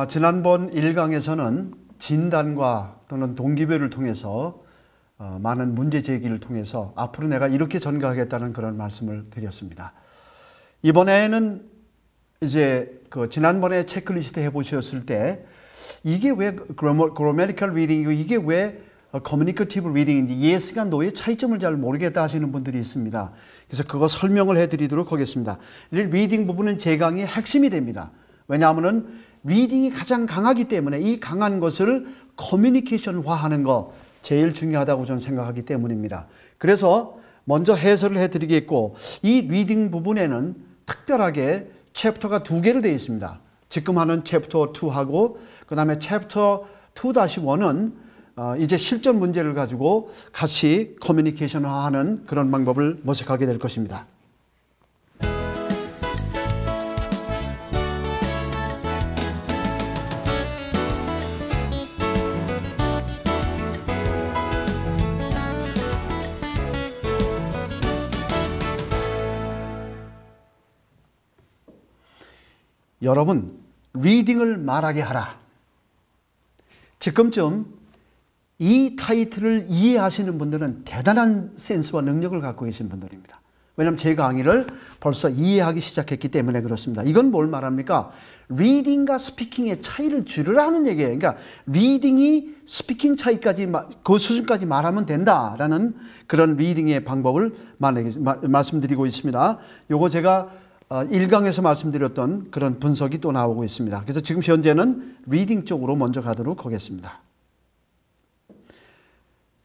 지난번 1강에서는 진단과 또는 동기부여를 통해서 많은 문제 제기를 통해서 앞으로 내가 이렇게 전개하겠다는 그런 말씀을 드렸습니다. 이번에는 이제 지난번에 체크리스트 해보셨을 때 이게 왜 grammatical reading이고 이게 왜 communicative reading인지 yes가 no의 차이점을 잘 모르겠다 하시는 분들이 있습니다. 그래서 그거 설명을 해드리도록 하겠습니다. 리딩 부분은 제 강의의 핵심이 됩니다. 왜냐하면 리딩이 가장 강하기 때문에 이 강한 것을 커뮤니케이션화하는 거 제일 중요하다고 저는 생각하기 때문입니다. 그래서 먼저 해설을 해드리겠고 이 리딩 부분에는 특별하게 챕터가 2개로 되어 있습니다. 지금 하는 챕터 2하고 그 다음에 챕터 2-1은 이제 실전 문제를 가지고 같이 커뮤니케이션화하는 그런 방법을 모색하게 될 것입니다. 여러분, 리딩을 말하게 하라. 지금쯤 이 타이틀을 이해하시는 분들은 대단한 센스와 능력을 갖고 계신 분들입니다. 왜냐하면 제 강의를 벌써 이해하기 시작했기 때문에 그렇습니다. 이건 뭘 말합니까? 리딩과 스피킹의 차이를 줄이라는 얘기예요. 그러니까 리딩이 스피킹 차이까지 그 수준까지 말하면 된다라는 그런 리딩의 방법을 말씀드리고 있습니다. 요거 제가 1강에서 말씀드렸던 그런 분석이 또 나오고 있습니다. 그래서 지금 현재는 리딩 쪽으로 먼저 가도록 하겠습니다.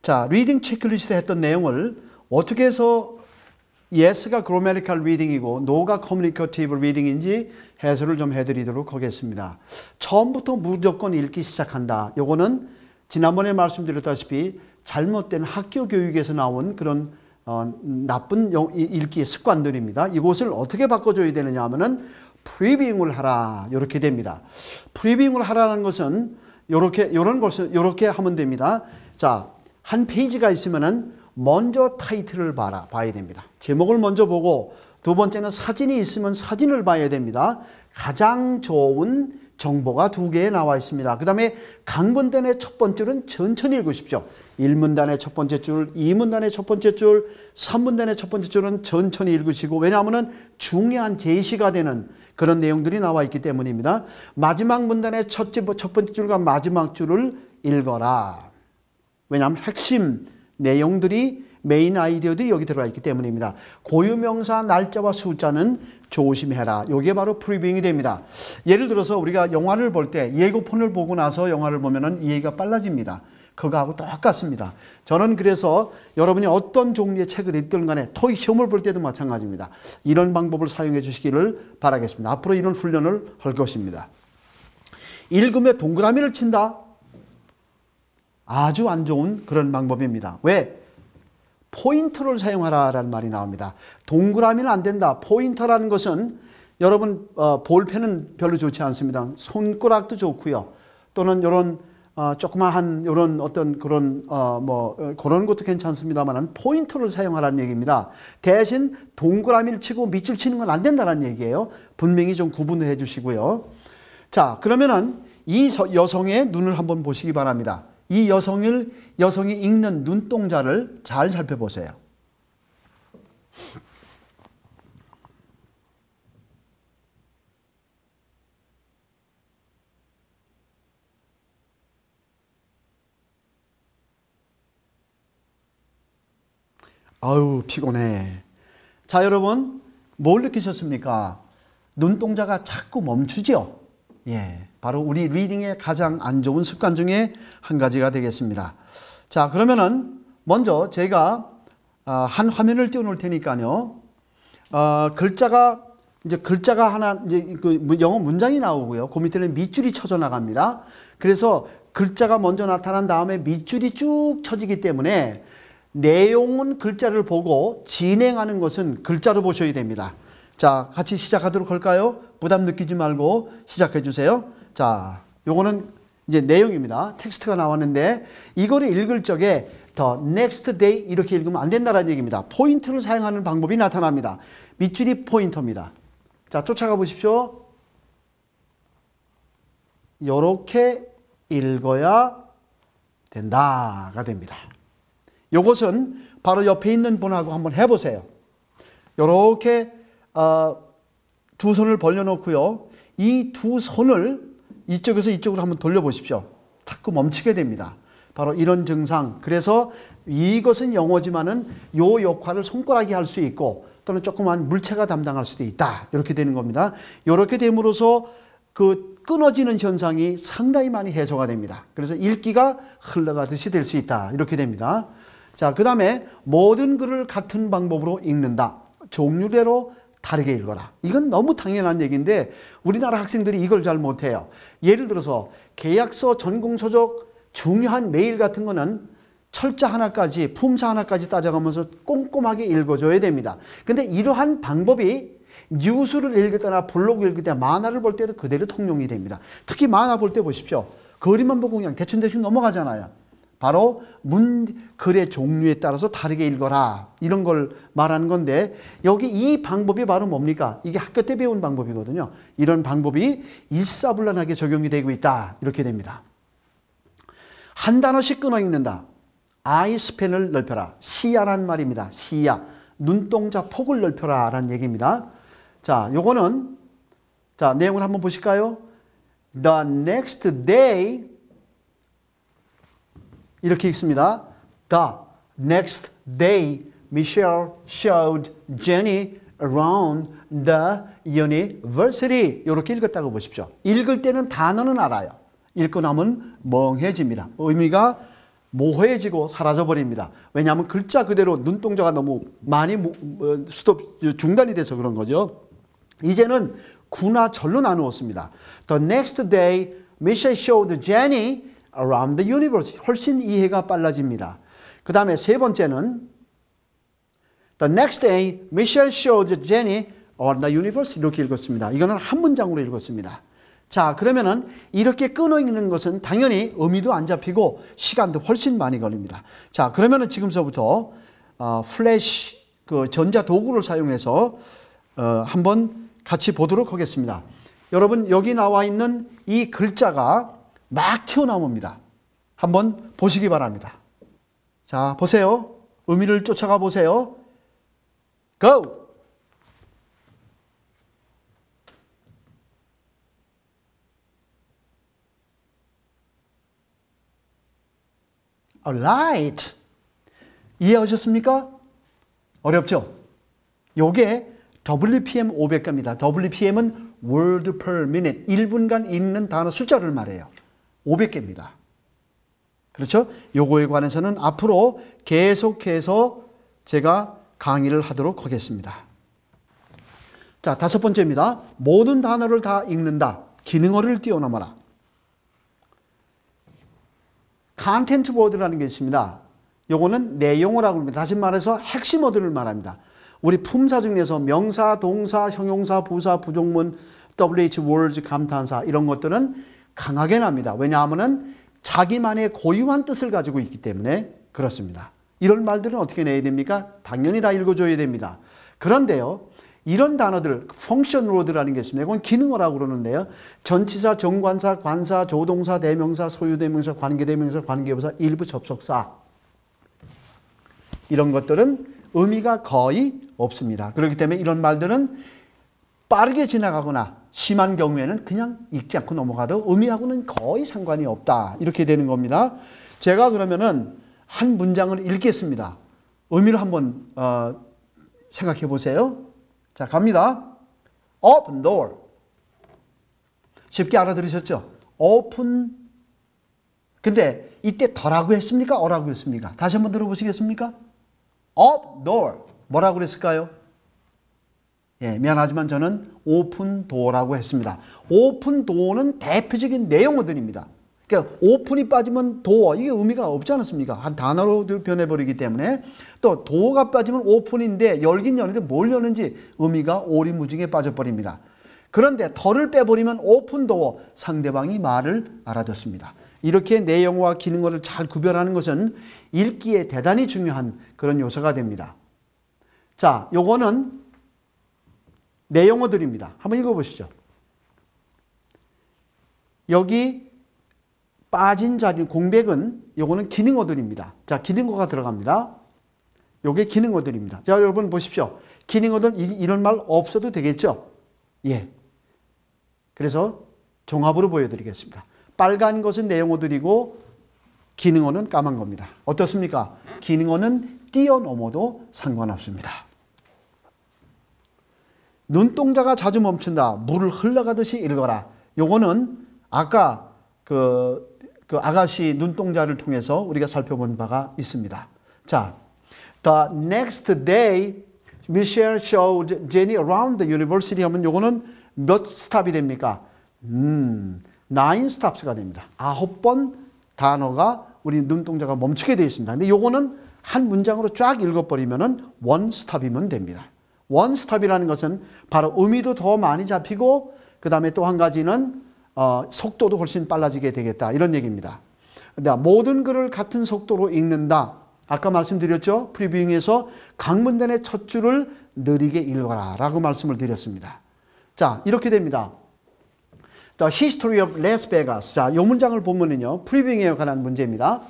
자, 리딩 체크리스트 했던 내용을 어떻게 해서 yes가 grammatical reading이고 no가 communicative reading인지 해설을 좀 해드리도록 하겠습니다. 처음부터 무조건 읽기 시작한다. 요거는 지난번에 말씀드렸다시피 잘못된 학교 교육에서 나온 그런 나쁜 읽기의 습관들입니다. 이것을 어떻게 바꿔줘야 되느냐 하면은 프리뷰잉을 하라. 이렇게 됩니다. 프리뷰잉을 하라는 것은 이렇게 하면 됩니다. 자, 한 페이지가 있으면은 먼저 타이틀을 봐야 됩니다. 제목을 먼저 보고 두 번째는 사진이 있으면 사진을 봐야 됩니다. 가장 좋은 정보가 2개에 나와 있습니다. 그 다음에 강문단의 첫 번째 줄은 천천히 읽으십시오. 1문단의 첫 번째 줄, 2문단의 첫 번째 줄, 3문단의 첫 번째 줄은 천천히 읽으시고 왜냐하면 중요한 제시가 되는 그런 내용들이 나와 있기 때문입니다. 마지막 문단의 첫 번째 줄과 마지막 줄을 읽어라. 왜냐하면 핵심 내용들이 메인 아이디어들이 여기 들어가 있기 때문입니다. 고유명사 날짜와 숫자는 조심해라. 이게 바로 프리뷰잉이 됩니다. 예를 들어서 우리가 영화를 볼 때 예고편을 보고 나서 영화를 보면은 이해가 빨라집니다. 그거하고 똑같습니다. 저는 그래서 여러분이 어떤 종류의 책을 읽든 간에 토익 시험을 볼 때도 마찬가지입니다. 이런 방법을 사용해 주시기를 바라겠습니다. 앞으로 이런 훈련을 할 것입니다. 읽으며 동그라미를 친다. 아주 안 좋은 그런 방법입니다. 왜? 포인터를 사용하라라는 말이 나옵니다. 동그라미는 안 된다. 포인터라는 것은 여러분 볼펜은 별로 좋지 않습니다. 손가락도 좋고요. 또는 이런 조그마한 이런 어떤 그런 그런 것도 괜찮습니다만 포인터를 사용하라는 얘기입니다. 대신 동그라미를 치고 밑줄 치는 건 안 된다는 얘기예요. 분명히 좀 구분을 해주시고요. 자, 그러면은 이 여성의 눈을 한번 보시기 바랍니다. 이 여성이 읽는 눈동자를 잘 살펴보세요. 아유, 피곤해. 자, 여러분, 뭘 느끼셨습니까? 눈동자가 자꾸 멈추죠? 예, 바로 우리 리딩의 가장 안 좋은 습관 중에 한 가지가 되겠습니다. 자, 그러면은 먼저 제가 한 화면을 띄워놓을 테니까요. 글자가 하나 이제 그 영어 문장이 나오고요. 그 밑에는 밑줄이 쳐져 나갑니다. 그래서 글자가 먼저 나타난 다음에 밑줄이 쭉 쳐지기 때문에 내용은 글자를 보고 진행하는 것은 글자로 보셔야 됩니다. 자, 같이 시작하도록 할까요? 부담 느끼지 말고 시작해 주세요. 자, 요거는 이제 내용입니다. 텍스트가 나왔는데 이거를 읽을 적에 the next day 이렇게 읽으면 안 된다는 얘기입니다. 포인트를 사용하는 방법이 나타납니다. 밑줄이 포인터입니다. 자, 쫓아가 보십시오. 요렇게 읽어야 된다가 됩니다. 요것은 바로 옆에 있는 분하고 한번 해보세요. 요렇게 두 손을 벌려놓고요. 이 두 손을 이쪽에서 이쪽으로 한번 돌려보십시오. 자꾸 멈추게 됩니다. 바로 이런 증상. 그래서 이것은 영어지만은 요 역할을 손가락이 할 수 있고 또는 조그만 물체가 담당할 수도 있다. 이렇게 되는 겁니다. 이렇게 됨으로써 그 끊어지는 현상이 상당히 많이 해소가 됩니다. 그래서 읽기가 흘러가듯이 될 수 있다. 이렇게 됩니다. 자, 그 다음에 모든 글을 같은 방법으로 읽는다. 종류대로 다르게 읽어라. 이건 너무 당연한 얘기인데 우리나라 학생들이 이걸 잘 못해요. 예를 들어서 계약서, 전공서적, 중요한 메일 같은 거는 철자 하나까지, 품사 하나까지 따져가면서 꼼꼼하게 읽어줘야 됩니다. 근데 이러한 방법이 뉴스를 읽을 때나 블로그 읽을 때, 만화를 볼 때도 그대로 통용이 됩니다. 특히 만화 볼 때 보십시오. 그림만 보고 그냥 대충 넘어가잖아요. 바로 글의 종류에 따라서 다르게 읽어라. 이런 걸 말하는 건데 여기 이 방법이 바로 뭡니까? 이게 학교 때 배운 방법이거든요. 이런 방법이 일사불란하게 적용이 되고 있다. 이렇게 됩니다. 한 단어씩 끊어 읽는다. 아이스팬을 넓혀라. 시야란 말입니다. 시야. 눈동자 폭을 넓혀라 라는 얘기입니다. 자, 요거는 자, 내용을 한번 보실까요? The next day 이렇게 읽습니다. The next day Michelle showed Jenny around the university. 이렇게 읽었다고 보십시오. 읽을 때는 단어는 알아요. 읽고 나면 멍해집니다. 의미가 모호해지고 사라져버립니다. 왜냐하면 글자 그대로 눈동자가 너무 많이 중단이 돼서 그런 거죠. 이제는 구나 절로 나누었습니다. The next day Michelle showed Jenny around the universe. 훨씬 이해가 빨라집니다. 그 다음에 세 번째는 The next day Michelle showed Jenny around the universe. 이렇게 읽었습니다. 이거는 한 문장으로 읽었습니다. 자, 그러면은 이렇게 끊어 읽는 것은 당연히 의미도 안 잡히고 시간도 훨씬 많이 걸립니다. 자, 그러면은 지금서부터 플래시 그 전자 도구를 사용해서 한번 같이 보도록 하겠습니다. 여러분 여기 나와 있는 이 글자가 막 튀어나옵니다. 한번 보시기 바랍니다. 자, 보세요. 의미를 쫓아가 보세요. Go! Alright. 이해하셨습니까? 어렵죠? 요게 WPM 500개입니다. WPM은 word per minute. 1분간 읽는 단어 숫자를 말해요. 500개입니다. 그렇죠? 요거에 관해서는 앞으로 계속해서 제가 강의를 하도록 하겠습니다. 자, 다섯 번째입니다. 모든 단어를 다 읽는다. 기능어를 뛰어넘어라. 컨텐트 워드라는 게 있습니다. 요거는 내용어라고 합니다. 다시 말해서 핵심 어들을 말합니다. 우리 품사 중에서 명사, 동사, 형용사, 부사, 부족문, WH, words, 감탄사 이런 것들은 강하게 납니다. 왜냐하면 자기만의 고유한 뜻을 가지고 있기 때문에 그렇습니다. 이런 말들은 어떻게 내야 됩니까? 당연히 다 읽어줘야 됩니다. 그런데요. 이런 단어들, 펑션 워드라는 게 있습니다. 이건 기능어라고 그러는데요. 전치사, 정관사, 관사, 조동사, 대명사, 소유대명사, 관계대명사, 관계부사, 일부 접속사 이런 것들은 의미가 거의 없습니다. 그렇기 때문에 이런 말들은 빠르게 지나가거나 심한 경우에는 그냥 읽지 않고 넘어가도 의미하고는 거의 상관이 없다. 이렇게 되는 겁니다. 제가 그러면은 한 문장을 읽겠습니다. 의미를 한번 생각해 보세요. 자, 갑니다. Open door. 쉽게 알아들으셨죠? Open. 근데 이때 더라고 했습니까? 어라고 했습니까? 다시 한번 들어보시겠습니까? Open door. 뭐라고 그랬을까요? 예, 미안하지만 저는 open door라고 했습니다. open door는 대표적인 내용어들입니다. 그러니까 open이 빠지면 door, 이게 의미가 없지 않습니까? 한 단어로 변해버리기 때문에 또 door가 빠지면 open인데 열긴 여는데 뭘 여는지 의미가 오리무중에 빠져버립니다. 그런데 더를 빼버리면 open door, 상대방이 말을 알아듣습니다. 이렇게 내용어와 기능어를 잘 구별하는 것은 읽기에 대단히 중요한 그런 요소가 됩니다. 자, 요거는 내용어들입니다. 한번 읽어보시죠. 여기 빠진 자리, 공백은 요거는 기능어들입니다. 자, 기능어가 들어갑니다. 요게 기능어들입니다. 자, 여러분 보십시오. 기능어들 이런 말 없어도 되겠죠? 예. 그래서 종합으로 보여드리겠습니다. 빨간 것은 내용어들이고 기능어는 까만 겁니다. 어떻습니까? 기능어는 뛰어넘어도 상관없습니다. 눈동자가 자주 멈춘다. 물을 흘러가듯이 읽어라. 요거는 아까 그 아가씨 눈동자를 통해서 우리가 살펴본 바가 있습니다. 자, the next day, Michelle showed Jenny around the university 하면 요거는 몇 스탑이 됩니까? 9 stops가 됩니다. 9번 단어가 우리 눈동자가 멈추게 되어 있습니다. 근데 요거는 한 문장으로 쫙 읽어버리면은 원 스탑이면 됩니다. 원 스탑이라는 것은 바로 의미도 더 많이 잡히고 그 다음에 또 한 가지는 속도도 훨씬 빨라지게 되겠다. 이런 얘기입니다. 근데 모든 글을 같은 속도로 읽는다. 아까 말씀드렸죠? 프리뷰잉에서 강문단의 첫 줄을 느리게 읽어라 라고 말씀을 드렸습니다. 자, 이렇게 됩니다. The History of Las Vegas. 자, 이 문장을 보면은요, 프리뷰잉에 관한 문제입니다.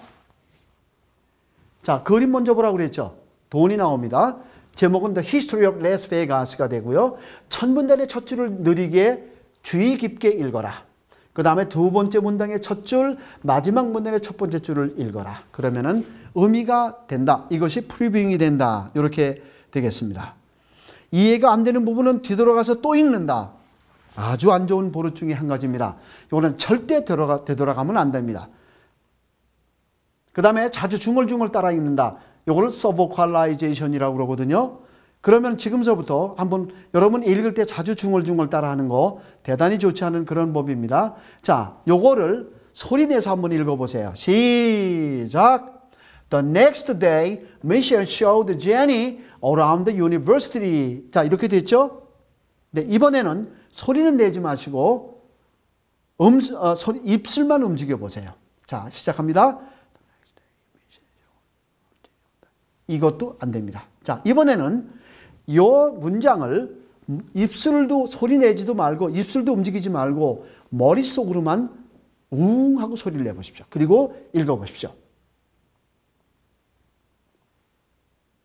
자, 그림 먼저 보라고 그랬죠? 돈이 나옵니다. 제목은 The History of Las Vegas가 되고요. 첫 문단의 첫 줄을 느리게 주의 깊게 읽어라. 그 다음에 두 번째 문장의 첫 줄, 마지막 문단의 첫 번째 줄을 읽어라. 그러면은 의미가 된다. 이것이 프리뷰잉이 된다. 이렇게 되겠습니다. 이해가 안 되는 부분은 뒤돌아가서 또 읽는다. 아주 안 좋은 버릇 중에 한 가지입니다. 이거는 절대 되돌아가면 안 됩니다. 그 다음에 자주 중얼중얼 따라 읽는다. 이걸 서보컬라이제이션이라고 그러거든요. 그러면 지금서부터 한번 여러분 읽을 때 자주 중얼중얼 따라하는 거 대단히 좋지 않은 그런 법입니다. 자, 요거를 소리내서 한번 읽어보세요. 시작! The next day, Michelle showed Jenny around the university. 자, 이렇게 됐죠? 네, 이번에는 소리는 내지 마시고 입술만 움직여 보세요. 자, 시작합니다. 이것도 안 됩니다. 자, 이번에는 이 문장을 입술도 소리 내지도 말고 입술도 움직이지 말고 머릿속으로만 웅 하고 소리를 내보십시오. 그리고 읽어보십시오.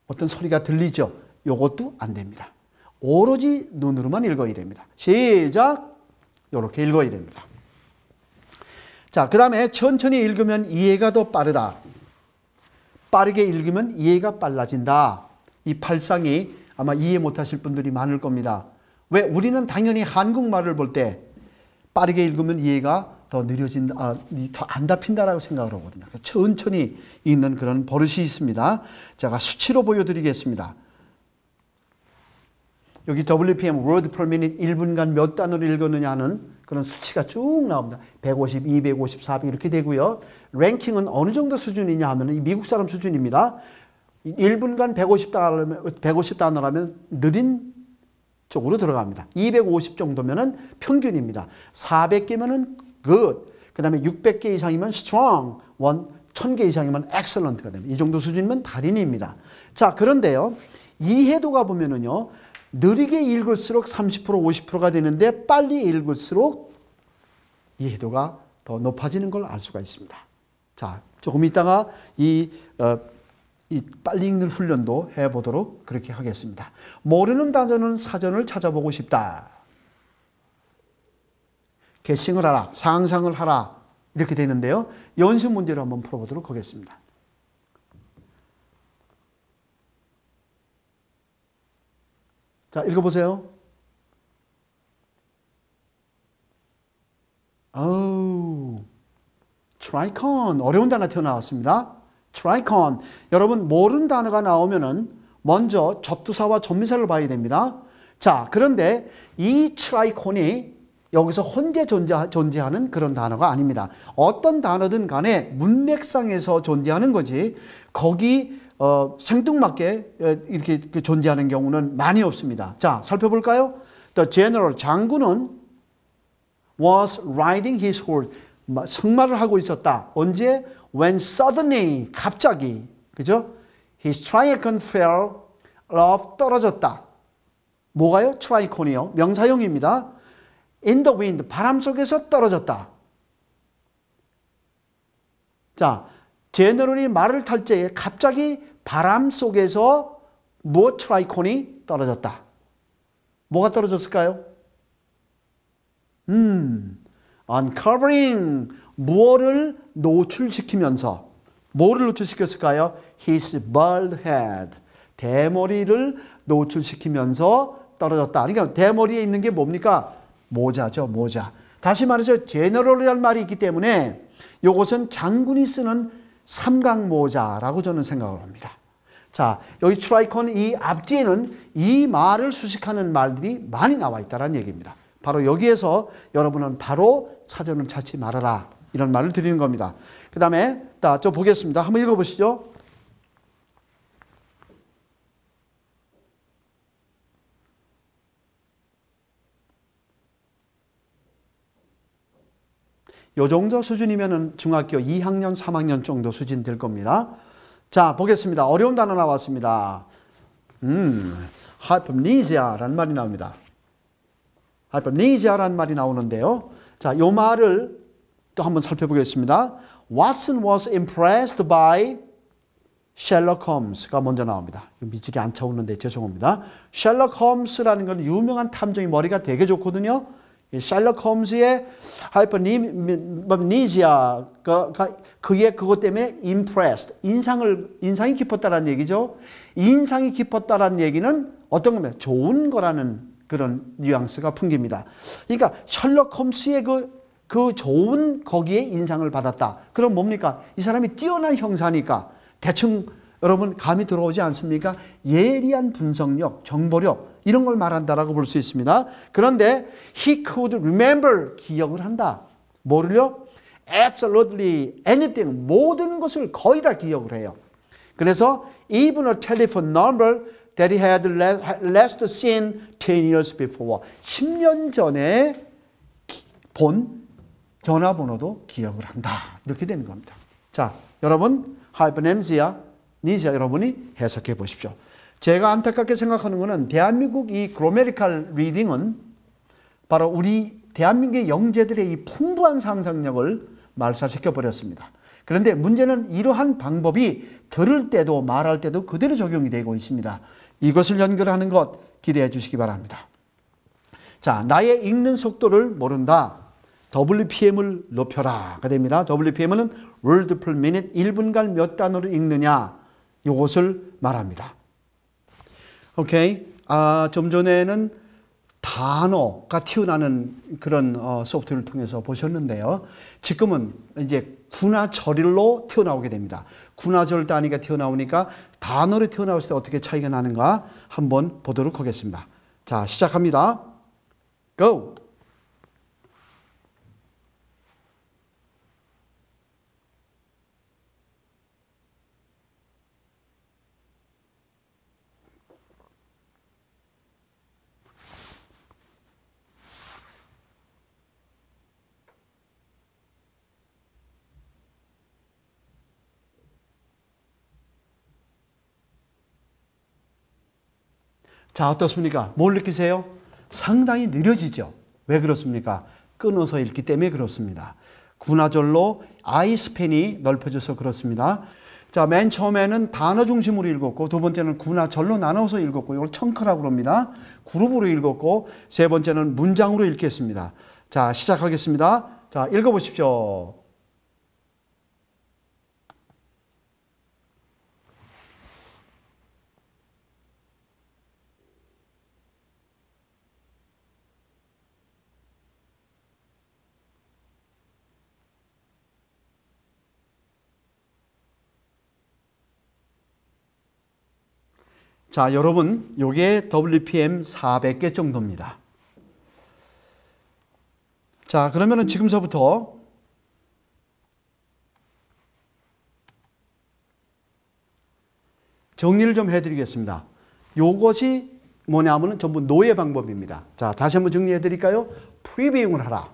어떤 소리가 들리죠? 이것도 안 됩니다. 오로지 눈으로만 읽어야 됩니다. 시작! 이렇게 읽어야 됩니다. 자, 그 다음에 천천히 읽으면 이해가 더 빠르다. 빠르게 읽으면 이해가 빨라진다. 이 발상이 아마 이해 못하실 분들이 많을 겁니다. 왜? 우리는 당연히 한국말을 볼 때 빠르게 읽으면 이해가 더 느려진다, 더 안 잡힌다라고 생각을 하거든요. 천천히 읽는 그런 버릇이 있습니다. 제가 수치로 보여드리겠습니다. 여기 WPM word per minute 1분간 몇 단어를 읽었느냐 하는 그런 수치가 쭉 나옵니다. 150, 250, 400 이렇게 되고요. 랭킹은 어느 정도 수준이냐 하면 이 미국 사람 수준입니다. 1분간 150단어라면 느린 쪽으로 들어갑니다. 250 정도면은 평균입니다. 400개면은 good. 그 다음에 600개 이상이면 strong. 1000개 이상이면 excellent가 됩니다. 이 정도 수준이면 달인입니다. 자, 그런데요. 이해도가 보면은요. 느리게 읽을수록 30%, 50%가 되는데 빨리 읽을수록 이해도가 더 높아지는 걸 알 수가 있습니다. 자, 조금 있다가 이 빨리 읽는 훈련도 해보도록 그렇게 하겠습니다. 모르는 단어는 사전을 찾아보고 싶다. 게싱을 하라, 상상을 하라 이렇게 되는데요. 연습 문제로 한번 풀어보도록 하겠습니다. 자, 읽어보세요. 트라이콘 어려운 단어 튀어나왔습니다. 트라이콘 여러분 모르는 단어가 나오면은 먼저 접두사와 접미사를 봐야 됩니다. 자, 그런데 이 트라이콘이 여기서 혼자 존재하는 그런 단어가 아닙니다. 어떤 단어든 간에 문맥상에서 존재하는 거지 거기 생뚱맞게 이렇게 존재하는 경우는 많이 없습니다. 자, 살펴볼까요? The general 장군은 was riding his horse. 승마를 하고 있었다. 언제? When suddenly 갑자기 그죠? His tricon fell off 떨어졌다. 뭐가요? 트라이콘이요. 명사형입니다. In the wind 바람 속에서 떨어졌다. 자, 제너럴이 말을 탈 때에 갑자기 바람 속에서 뭐 트라이콘이 떨어졌다. 뭐가 떨어졌을까요? uncovering, 무엇을 노출시키면서, 뭐를 노출시켰을까요? His bald head, 대머리를 노출시키면서 떨어졌다. 그러니까 대머리에 있는 게 뭡니까? 모자죠, 모자. 다시 말해서 제너럴이라는 말이 있기 때문에 이것은 장군이 쓰는 삼각모자라고 저는 생각을 합니다. 자, 여기 트라이콘 이 앞뒤에는 이 말을 수식하는 말들이 많이 나와 있다는 얘기입니다. 바로 여기에서 여러분은 바로 사전을 찾지 말아라. 이런 말을 드리는 겁니다. 그 다음에 저 보겠습니다. 한번 읽어보시죠. 요 정도 수준이면 중학교 2학년, 3학년 정도 수준 될 겁니다. 자, 보겠습니다. 어려운 단어 나왔습니다. hypomnesia라는 말이 나옵니다. hypomnesia라는 말이 나오는데요. 자, 요 말을 또 한번 살펴보겠습니다. Watson was impressed by Sherlock Holmes가 먼저 나옵니다. 밑줄이 안 차오는데 죄송합니다. Sherlock Holmes라는 건 유명한 탐정이 머리가 되게 좋거든요. 셜록 홈즈의 하이퍼니지아 그게 그것 때문에 impressed 인상이 깊었다라는 얘기죠. 인상이 깊었다라는 얘기는 어떤 겁니까? 좋은 거라는 그런 뉘앙스가 풍깁니다. 그러니까 셜록 홈즈의 그 좋은 거기에 인상을 받았다. 그럼 뭡니까? 이 사람이 뛰어난 형사니까 대충 여러분 감이 들어오지 않습니까? 예리한 분석력, 정보력 이런 걸 말한다라고 볼 수 있습니다. 그런데 he could remember 기억을 한다. 뭐를요? Absolutely anything 모든 것을 거의 다 기억을 해요. 그래서 even a telephone number that he had last seen 10 years before 10년 전에 본 전화번호도 기억을 한다. 이렇게 되는 겁니다. 자, 여러분 hypomnesia 여러분이 해석해 보십시오. 제가 안타깝게 생각하는 것은 대한민국 이 그로메리칼 리딩은 바로 우리 대한민국의 영재들의 이 풍부한 상상력을 말살시켜 버렸습니다. 그런데 문제는 이러한 방법이 들을 때도 말할 때도 그대로 적용이 되고 있습니다. 이것을 연결하는 것 기대해 주시기 바랍니다. 자, 나의 읽는 속도를 모른다. WPM을 높여라가 됩니다. WPM은 word per minute 1분간 몇 단어를 읽느냐 이것을 말합니다. 오케이. 좀 전에는 단어가 튀어나오는 그런 소프트웨어를 통해서 보셨는데요. 지금은 이제 군화절일로 튀어나오게 됩니다. 군화절 단위가 튀어나오니까 단어로 튀어나올 때 어떻게 차이가 나는가 한번 보도록 하겠습니다. 자, 시작합니다. Go! 자, 어떻습니까? 뭘 느끼세요? 상당히 느려지죠. 왜 그렇습니까? 끊어서 읽기 때문에 그렇습니다. 군화절로 아이스팬이 넓혀져서 그렇습니다. 자, 맨 처음에는 단어 중심으로 읽었고 두 번째는 군화절로 나눠서 읽었고 이걸 청크라고 합니다. 그룹으로 읽었고 세 번째는 문장으로 읽겠습니다. 자, 시작하겠습니다. 자, 읽어보십시오. 자, 여러분, 요게 WPM 400개 정도입니다. 자, 그러면은 지금서부터 정리를 좀 해드리겠습니다. 요것이 뭐냐면은 전부 노예 방법입니다. 자, 다시 한번 정리해 드릴까요? 프리뷰잉을 하라.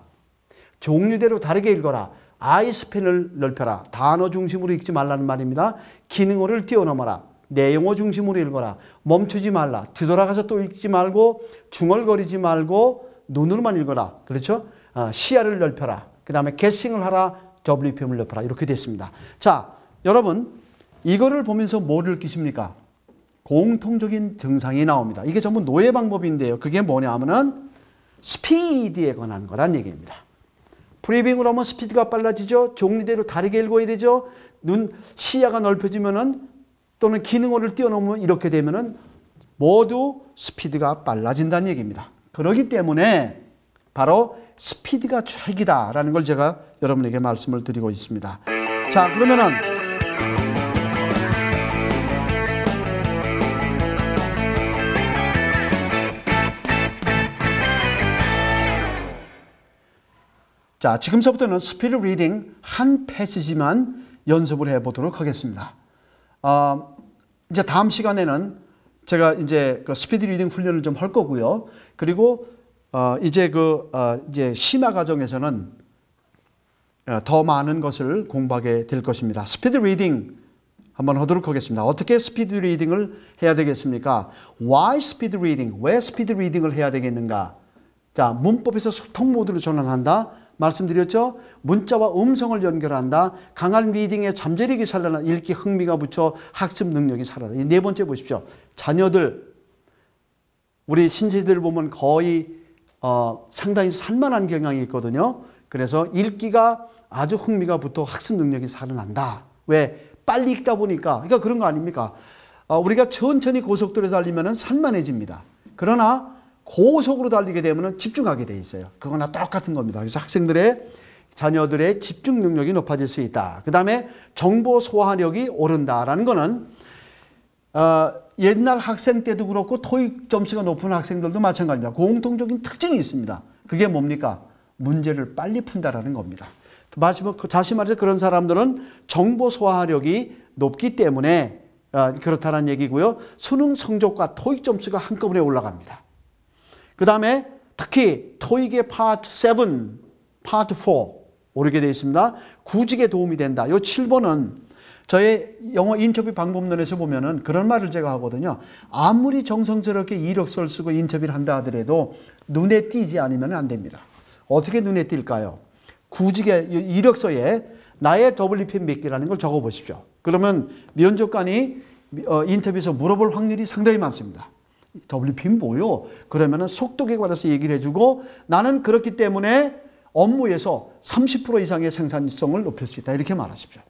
종류대로 다르게 읽어라. 아이스팬을 넓혀라. 단어 중심으로 읽지 말라는 말입니다. 기능어를 뛰어넘어라. 내용어 중심으로 읽어라. 멈추지 말라. 뒤돌아가서 또 읽지 말고 중얼거리지 말고 눈으로만 읽어라. 그렇죠? 시야를 넓혀라. 그 다음에 게싱을 하라. WPM을 높여라. 이렇게 됐습니다. 자, 여러분 이거를 보면서 뭐를 느끼십니까? 공통적인 증상이 나옵니다. 이게 전부 노예 방법인데요. 그게 뭐냐 하면은 스피드에 관한 거란 얘기입니다. 프리빙으로 하면 스피드가 빨라지죠. 종류대로 다르게 읽어야 되죠. 눈 시야가 넓어지면은 또는 기능어를 뛰어넘으면 이렇게 되면은 모두 스피드가 빨라진다는 얘기입니다. 그렇기 때문에 바로 스피드가 최기다라는 걸 제가 여러분에게 말씀을 드리고 있습니다. 자, 그러면은 자, 지금서부터는 스피드 리딩 한 패시지만 연습을 해보도록 하겠습니다. 이제 다음 시간에는 제가 이제 그 스피드 리딩 훈련을 좀 할 거고요. 그리고 이제 이제 심화 과정에서는 더 많은 것을 공부하게 될 것입니다. 스피드 리딩 한번 하도록 하겠습니다. 어떻게 스피드 리딩을 해야 되겠습니까? Why 스피드 리딩? 왜 스피드 리딩을 해야 되겠는가? 자, 문법에서 소통 모드로 전환한다. 말씀드렸죠? 문자와 음성을 연결한다. 강한 리딩에 잠재력이 살아나 읽기 흥미가 붙여 학습 능력이 살아나. 네 번째 보십시오. 자녀들, 우리 신세대들 보면 거의 상당히 산만한 경향이 있거든요. 그래서 읽기가 아주 흥미가 붙어 학습 능력이 살아난다. 왜? 빨리 읽다 보니까. 그러니까 그런 거 아닙니까? 우리가 천천히 고속도로에 달리면 산만해집니다. 그러나 고속으로 달리게 되면 집중하게 돼 있어요. 그거나 똑같은 겁니다. 그래서 자녀들의 집중 능력이 높아질 수 있다. 그 다음에 정보 소화력이 오른다라는 거는 옛날 학생 때도 그렇고 토익 점수가 높은 학생들도 마찬가지입니다. 공통적인 특징이 있습니다. 그게 뭡니까? 문제를 빨리 푼다라는 겁니다. 다시 말해서 그런 사람들은 정보 소화력이 높기 때문에 그렇다는 얘기고요. 수능 성적과 토익 점수가 한꺼번에 올라갑니다. 그 다음에 특히 토익의 파트 7, 파트 4 오르게 되어 있습니다. 구직에 도움이 된다. 이 7번은 저의 영어 인터뷰 방법론에서 보면은 그런 말을 제가 하거든요. 아무리 정성스럽게 이력서를 쓰고 인터뷰를 한다 하더라도 눈에 띄지 않으면 안 됩니다. 어떻게 눈에 띌까요? 구직의 이력서에 나의 WPM 몇 개라는 걸 적어 보십시오. 그러면 면접관이 인터뷰에서 물어볼 확률이 상당히 많습니다. WPM 뭐요? 그러면은 속독에 관해서 얘기를 해주고 나는 그렇기 때문에 업무에서 30% 이상의 생산성을 높일 수 있다. 이렇게 말하십시오.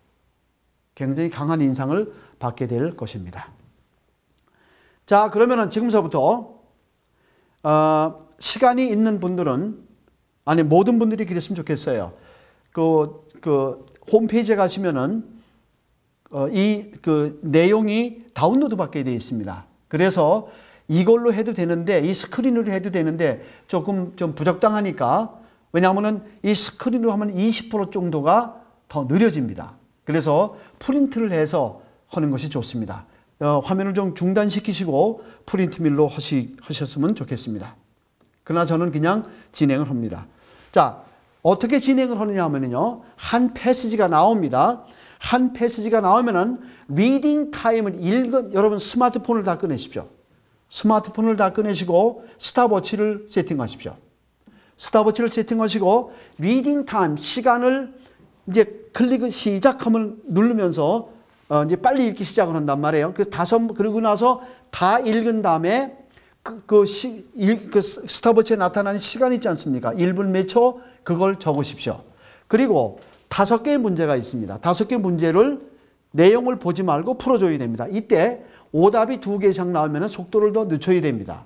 굉장히 강한 인상을 받게 될 것입니다. 자, 그러면은 지금서부터 시간이 있는 분들은 아니 모든 분들이 그랬으면 좋겠어요. 그 홈페이지에 가시면은 그 내용이 다운로드 받게 되어 있습니다. 그래서 이걸로 해도 되는데 이 스크린으로 해도 되는데 조금 좀 부적당하니까 왜냐하면 이 스크린으로 하면 20% 정도가 더 느려집니다. 그래서 프린트를 해서 하는 것이 좋습니다. 화면을 좀 중단시키시고 프린트밀로 하셨으면 좋겠습니다. 그러나 저는 그냥 진행을 합니다. 자, 어떻게 진행을 하느냐 하면요. 한 패시지가 나옵니다. 한 패시지가 나오면은 리딩 타임을 여러분 스마트폰을 다 꺼내십시오. 스마트폰을 다 꺼내시고 스탑워치를 세팅하십시오. 스탑워치를 세팅하시고 리딩 타임 시간을 이제 클릭을 시작하면 누르면서 이제 빨리 읽기 시작을 한단 말이에요. 그러고 나서 다 읽은 다음에 그 스탑워치에 나타나는 시간 있지 않습니까? 1분 몇 초 그걸 적으십시오. 그리고 5개의 문제가 있습니다. 5개 문제를 내용을 보지 말고 풀어줘야 됩니다. 이때 오답이 2개 이상 나오면 속도를 더 늦춰야 됩니다.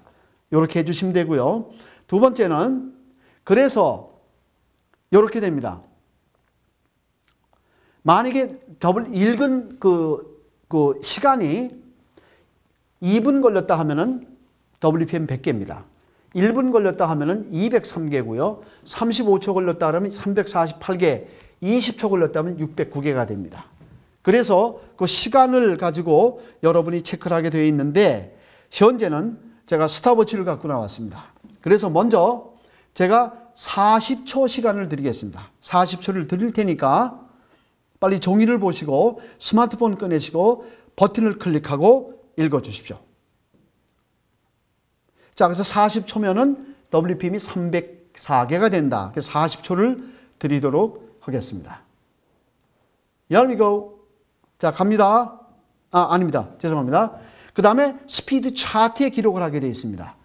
이렇게 해주시면 되고요. 두 번째는 그래서 이렇게 됩니다. 만약에 읽은 그 시간이 2분 걸렸다 하면은 WPM 100개입니다. 1분 걸렸다 하면은 203개고요. 35초 걸렸다 하면 348개, 20초 걸렸다 하면 609개가 됩니다. 그래서 그 시간을 가지고 여러분이 체크를 하게 되어 있는데 현재는 제가 스탑워치를 갖고 나왔습니다. 그래서 먼저 제가 40초 시간을 드리겠습니다. 40초를 드릴 테니까 빨리 종이를 보시고 스마트폰 꺼내시고 버튼을 클릭하고 읽어주십시오. 자, 그래서 40초면은 WPM이 304개가 된다. 그래서 40초를 드리도록 하겠습니다. Here we go. 자, 갑니다. 아닙니다. 죄송합니다. 그 다음에 스피드 차트에 기록을 하게 되어 있습니다.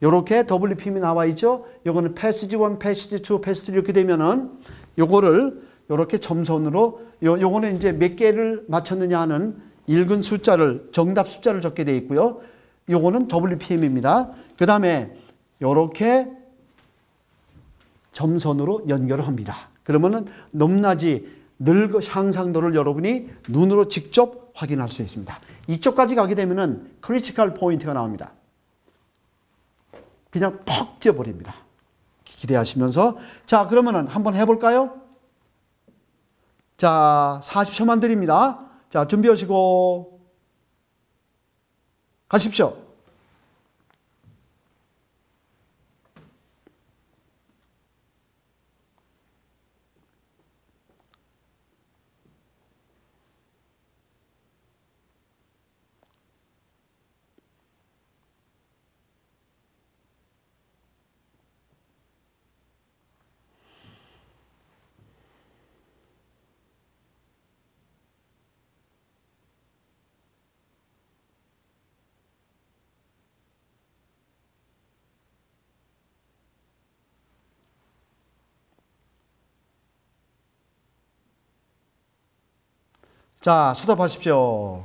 요렇게 WPM이 나와 있죠. 요거는 패시지 1, 패시지 2, 패시지 3 이렇게 되면은 요거를 요렇게 점선으로 요거는 이제 몇 개를 맞췄느냐 하는 읽은 숫자를 정답 숫자를 적게 되어 있고요. 요거는 WPM입니다. 그 다음에 요렇게 점선으로 연결을 합니다. 그러면은 높낮이 향상도를 여러분이 눈으로 직접 확인할 수 있습니다. 이쪽까지 가게 되면은 크리티컬 포인트가 나옵니다. 그냥 퍽 찌어버립니다. 기대하시면서. 자, 그러면은 한번 해볼까요? 자, 40초만 드립니다. 자, 준비하시고 가십시오. 자, 스톱하십시오.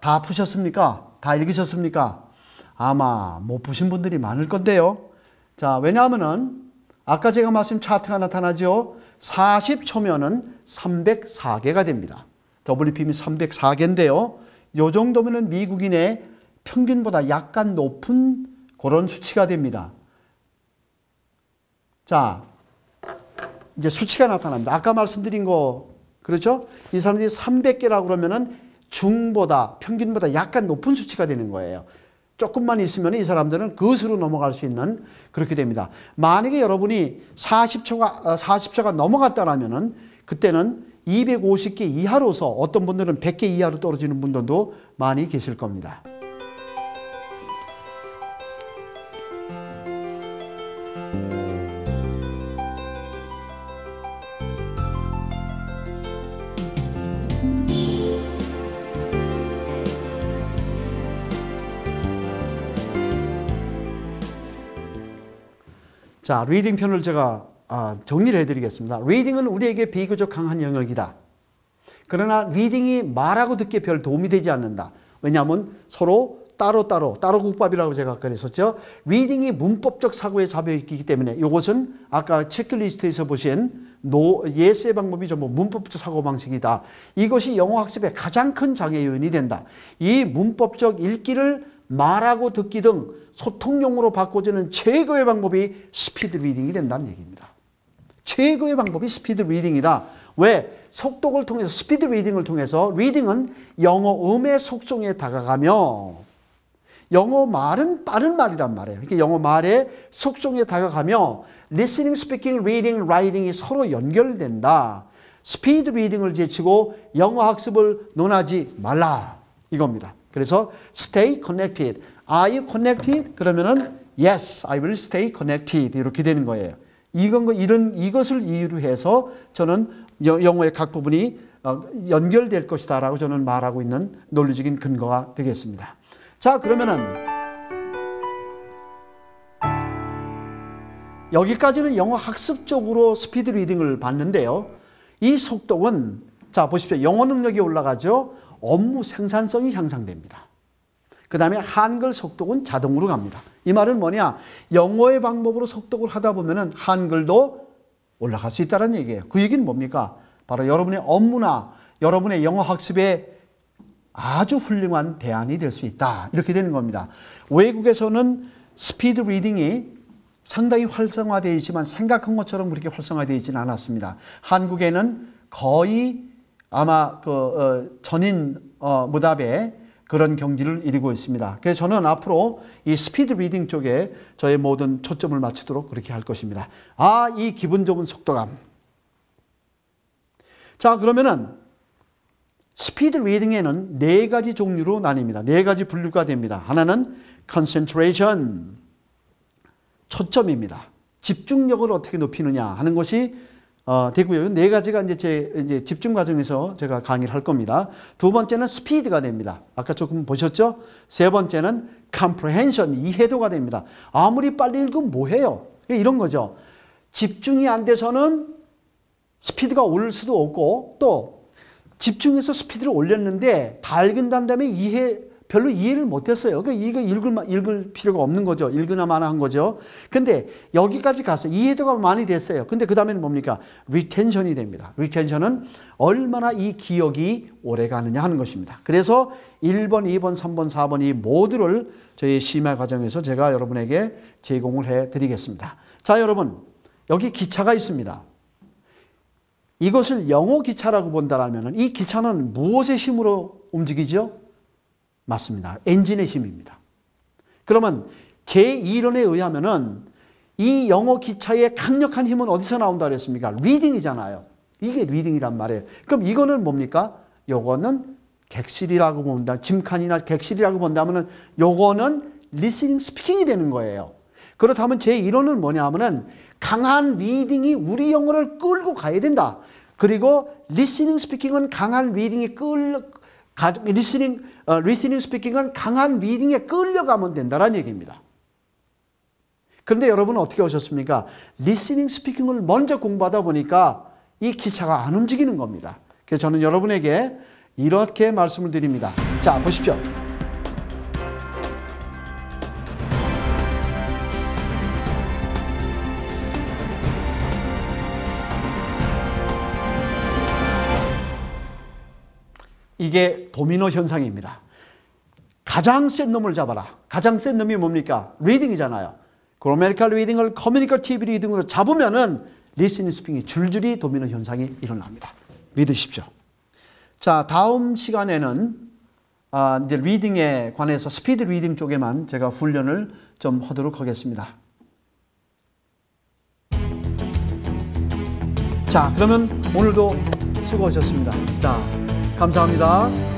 다 푸셨습니까? 다 읽으셨습니까? 아마 못 푸신 분들이 많을 건데요. 자, 왜냐하면은 아까 제가 말씀 차트가 나타나죠. 40초면은 304개가 됩니다. WPM이 304개인데요. 요 정도면은 미국인의 평균보다 약간 높은 그런 수치가 됩니다. 자, 이제 수치가 나타납니다. 아까 말씀드린 거 그렇죠? 이 사람들이 300개라고 그러면은 중보다 평균보다 약간 높은 수치가 되는 거예요. 조금만 있으면 이 사람들은 그것으로 넘어갈 수 있는 그렇게 됩니다. 만약에 여러분이 40초가 넘어갔다라면은 그때는 250개 이하로서 어떤 분들은 100개 이하로 떨어지는 분들도 많이 계실 겁니다. 자, 리딩 편을 제가 정리를 해드리겠습니다. 리딩은 우리에게 비교적 강한 영역이다. 그러나 리딩이 말하고 듣기에 별 도움이 되지 않는다. 왜냐하면 서로 따로 국밥이라고 제가 아까 그랬었죠. 리딩이 문법적 사고에 잡혀있기 때문에 이것은 아까 체크리스트에서 보신 예스의 방법이 전부 문법적 사고방식이다. 이것이 영어 학습의 가장 큰 장애 요인이 된다. 이 문법적 읽기를 말하고 듣기 등 소통용으로 바꿔주는 최고의 방법이 스피드 리딩이 된다는 얘기입니다. 최고의 방법이 스피드 리딩이다. 왜? 속독을 통해서 스피드 리딩을 통해서 리딩은 영어 음의 속성에 다가가며 영어 말은 빠른 말이란 말이에요. 그러니까 영어 말의 속성에 다가가며 listening, speaking, reading, writing이 서로 연결된다. 스피드 리딩을 제치고 영어 학습을 논하지 말라. 이겁니다. 그래서 stay connected. Are you connected? 그러면은 yes, I will stay connected. 이렇게 되는 거예요. 이것을 이유로 해서 저는 영어의 각 부분이 연결될 것이다 라고 저는 말하고 있는 논리적인 근거가 되겠습니다. 자, 그러면은 여기까지는 영어 학습적으로 스피드 리딩을 봤는데요. 이 속독은 자, 보십시오. 영어 능력이 올라가죠. 업무 생산성이 향상됩니다. 그 다음에 한글 속독은 자동으로 갑니다. 이 말은 뭐냐? 영어의 방법으로 속독을 하다 보면은 한글도 올라갈 수 있다는 얘기예요. 그 얘기는 뭡니까? 바로 여러분의 업무나 여러분의 영어 학습에 아주 훌륭한 대안이 될 수 있다. 이렇게 되는 겁니다. 외국에서는 스피드 리딩이 상당히 활성화되어 있지만 생각한 것처럼 그렇게 활성화되어 있지는 않았습니다. 한국에는 거의 아마 전인 무답에 그런 경지를 이루고 있습니다. 그래서 저는 앞으로 이 스피드 리딩 쪽에 저의 모든 초점을 맞추도록 그렇게 할 것입니다. 이 기분 좋은 속도감. 자, 그러면은 스피드 리딩에는 4가지 종류로 나뉩니다. 4가지 분류가 됩니다. 하나는 concentration, 초점입니다. 집중력을 어떻게 높이느냐 하는 것이 되고요. 네 가지가 이제 집중 과정에서 제가 강의를 할 겁니다. 두 번째는 스피드가 됩니다. 아까 조금 보셨죠? 세 번째는 comprehension, 이해도가 됩니다. 아무리 빨리 읽으면 뭐해요? 이런 거죠. 집중이 안 돼서는 스피드가 오를 수도 없고, 또 집중해서 스피드를 올렸는데 다 읽은 다음에 별로 이해를 못했어요. 그러니까 이거 읽을 필요가 없는 거죠. 읽으나 마나 한 거죠. 근데 여기까지 가서 이해도가 많이 됐어요. 근데 그 다음에는 뭡니까? 리텐션이 됩니다. 리텐션은 얼마나 이 기억이 오래 가느냐 하는 것입니다. 그래서 1번, 2번, 3번, 4번 이 모두를 저희 심화 과정에서 제가 여러분에게 제공을 해 드리겠습니다. 자, 여러분, 여기 기차가 있습니다. 이것을 영어 기차라고 본다라면 이 기차는 무엇의 힘으로 움직이죠? 맞습니다. 엔진의 힘입니다. 그러면 제2론에 의하면은 이 영어 기차의 강력한 힘은 어디서 나온다 그랬습니까? 리딩이잖아요. 이게 리딩이란 말이에요. 그럼 이거는 뭡니까? 요거는 객실이라고 본다. 짐칸이나 객실이라고 본다면은 요거는 리스닝 스피킹이 되는 거예요. 그렇다면 제1호는 뭐냐 하면은 강한 리딩이 우리 영어를 끌고 가야 된다. 그리고 리스닝 스피킹은 강한 리딩이 리스닝 스피킹은 강한 리딩에 끌려가면 된다는 얘기입니다. 그런데 여러분은 어떻게 오셨습니까? 리스닝 스피킹을 먼저 공부하다 보니까 이 기차가 안 움직이는 겁니다. 그래서 저는 여러분에게 이렇게 말씀을 드립니다. 자, 보십시오. 이게 도미노 현상입니다. 가장 센 놈을 잡아라. 가장 센 놈이 뭡니까? 리딩이잖아요. 그라메티컬 리딩을 커뮤니케이티브 리딩으로 잡으면은 리스닝 스피킹이 줄줄이 도미노 현상이 일어납니다. 믿으십시오. 자, 다음 시간에는 이제 리딩에 관해서 스피드 리딩 쪽에만 제가 훈련을 좀 하도록 하겠습니다. 자, 그러면 오늘도 수고하셨습니다. 자, 감사합니다.